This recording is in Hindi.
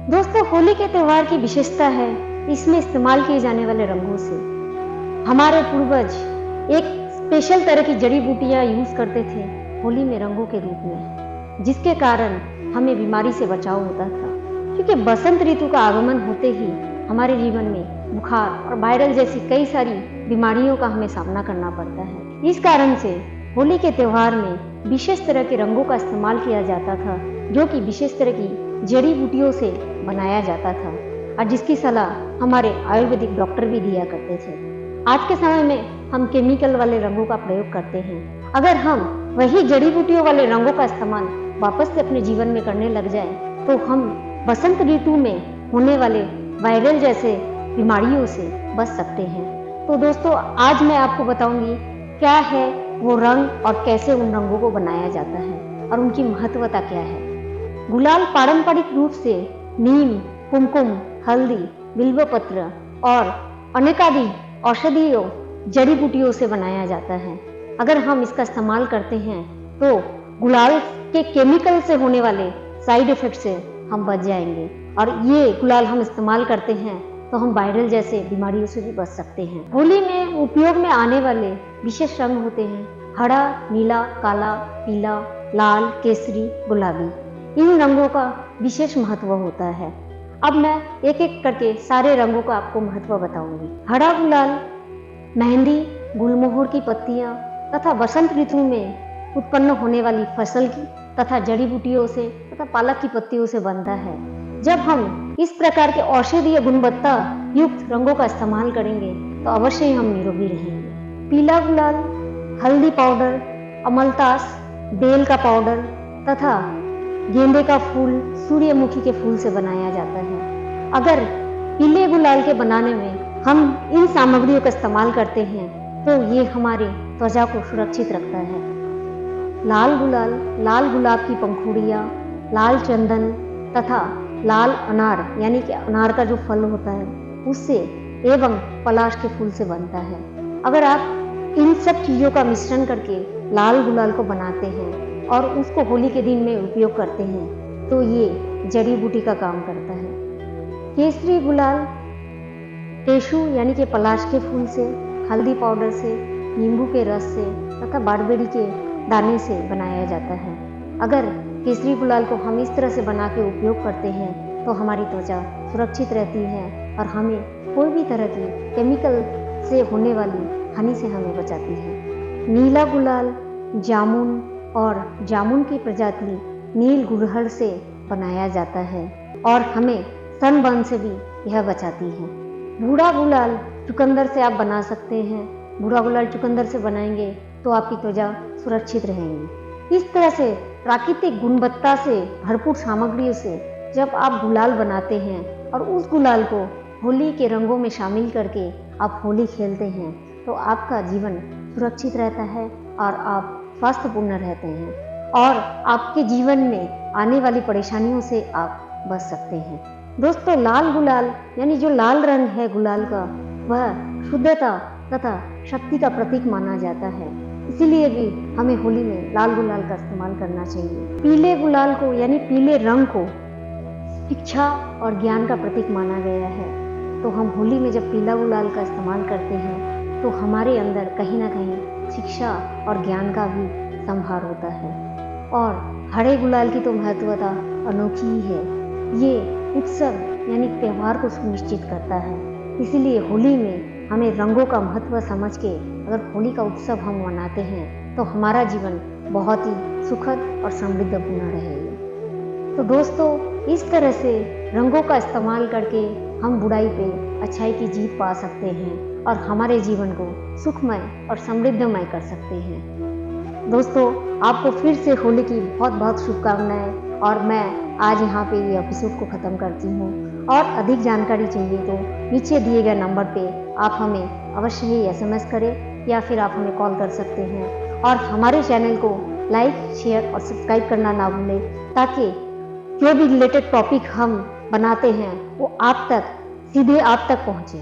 दोस्तों, होली के त्यौहार की विशेषता है इसमें इस्तेमाल किए जाने वाले रंगों से। हमारे पूर्वज एक स्पेशल तरह की जड़ी बूटियां यूज करते थे होली में रंगों के रूप में, जिसके कारण हमें बीमारी से बचाव होता था। क्योंकि बसंत ऋतु का आगमन होते ही हमारे जीवन में बुखार और वायरल जैसी कई सारी बीमारियों का हमें सामना करना पड़ता है। इस कारण से होली के त्यौहार में विशेष तरह के रंगों का इस्तेमाल किया जाता था, जो कि विशेष तरह की जड़ी बूटियों से बनाया जाता था और जिसकी सलाह हमारे आयुर्वेदिक डॉक्टर भी दिया करते थे। आज के समय में हम केमिकल वाले रंगों का प्रयोग करते हैं। अगर हम वही जड़ी बूटियों वाले रंगों का इस्तेमाल वापस से अपने जीवन में करने लग जाए तो हम बसंत ऋतु में होने वाले वायरल जैसे बीमारियों से बच सकते हैं। तो दोस्तों, आज मैं आपको बताऊंगी क्या है वो रंग और कैसे उन रंगों को बनाया जाता है और उनकी महत्वता क्या है। गुलाल पारंपरिक रूप से नीम, कुमकुम, हल्दी, बिल्वपत्र और अनेकाधिक औषधीय जड़ी बूटियों से बनाया जाता है। अगर हम इसका इस्तेमाल करते हैं तो गुलाल के केमिकल से होने वाले साइड इफेक्ट से हम बच जाएंगे और ये गुलाल हम इस्तेमाल करते हैं तो हम वायरल जैसे बीमारियों से भी बच सकते हैं। होली में उपयोग में आने वाले विशेष रंग होते हैं हरा, नीला, काला, पीला, लाल, केसरी, गुलाबी। इन रंगों का विशेष महत्व होता है। अब मैं एक एक करके सारे रंगों का आपको महत्व बताऊंगी। हरा गुलाल मेहंदी, गुलमोहर की पत्तियां तथा बसंत ऋतु में उत्पन्न होने वाली फसल की तथा जड़ी बूटियों से तथा पालक की पत्तियों से बनता है। जब हम इस प्रकार के औषधीय गुणवत्ता युक्त रंगों का इस्तेमाल करेंगे तो अवश्य ही हम निरोगी रहेंगे। पीला गुलाल हल्दी पाउडर, अमलतास, बेल का पाउडर तथा गेंदे का फूल, सूर्यमुखी के फूल से बनाया जाता है। अगर पीले गुलाल के बनाने में हम इन सामग्रियों का इस्तेमाल करते हैं तो ये हमारे त्वचा को सुरक्षित रखता है। लाल गुलाल लाल गुलाब की पंखुड़ियाँ, लाल चंदन तथा लाल अनार यानी कि अनार का जो फल होता है उससे एवं पलाश के फूल से बनता है। अगर आप इन सब चीज़ों का मिश्रण करके लाल गुलाल को बनाते हैं और उसको होली के दिन में उपयोग करते हैं तो ये जड़ी बूटी का काम करता है। केसरी गुलाल टेशु यानी कि पलाश के फूल से, हल्दी पाउडर से, नींबू के रस से तथा बारबेरी के दाने से बनाया जाता है। अगर केसरी गुलाल को हम इस तरह से बना के उपयोग करते हैं तो हमारी त्वचा सुरक्षित रहती है और हमें कोई भी तरह की केमिकल से होने वाली हानि से हमें बचाती है। नीला गुलाल जामुन और जामुन की प्रजाति नील गुड़हल से बनाया जाता है और हमें सनबर्न से भी यह बचाती है। बूढ़ा गुलाल चुकंदर से आप बना सकते हैं। बूढ़ा गुलाल चुकंदर से बनाएंगे तो आपकी त्वचा सुरक्षित रहेंगी। इस तरह से प्राकृतिक गुणवत्ता से भरपूर सामग्रियों से जब आप गुलाल बनाते हैं और उस गुलाल को होली के रंगों में शामिल करके आप होली खेलते हैं तो आपका जीवन सुरक्षित रहता है और आप स्वास्थ्यपूर्ण रहते हैं और आपके जीवन में आने वाली परेशानियों से आप बच सकते हैं। दोस्तों, लाल गुलाल यानी जो लाल रंग है गुलाल का वह शुद्धता तथा शक्ति का प्रतीक माना जाता है। इसीलिए भी हमें होली में लाल गुलाल का इस्तेमाल करना चाहिए। पीले गुलाल को यानी पीले रंग को शिक्षा और ज्ञान का प्रतीक माना गया है। तो हम होली में जब पीला गुलाल का इस्तेमाल करते हैं तो हमारे अंदर कहीं ना कहीं शिक्षा और ज्ञान का भी संभार होता है। और हरे गुलाल की तो महत्वता अनोखी ही है। ये उत्सव यानी त्यौहार को सुनिश्चित करता है। इसीलिए होली में हमें रंगों का महत्व समझ के अगर होली का उत्सव हम मनाते हैं तो हमारा जीवन बहुत ही सुखद और समृद्धपूर्ण रहेगा। तो दोस्तों, इस तरह से रंगों का इस्तेमाल करके हम बुराई पे अच्छाई की जीत पा सकते हैं और हमारे जीवन को सुखमय और समृद्धमय कर सकते हैं। दोस्तों, आपको फिर से होली की बहुत बहुत शुभकामनाएं और मैं आज यहाँ पे ये एपिसोड को ख़त्म करती हूँ। और अधिक जानकारी चाहिए तो नीचे दिए गए नंबर पे आप हमें अवश्य ही SMS करें या फिर आप हमें कॉल कर सकते हैं। और हमारे चैनल को लाइक, शेयर और सब्सक्राइब करना ना भूलें ताकि जो भी रिलेटेड टॉपिक हम बनाते हैं वो आप तक सीधे आप तक पहुँचे।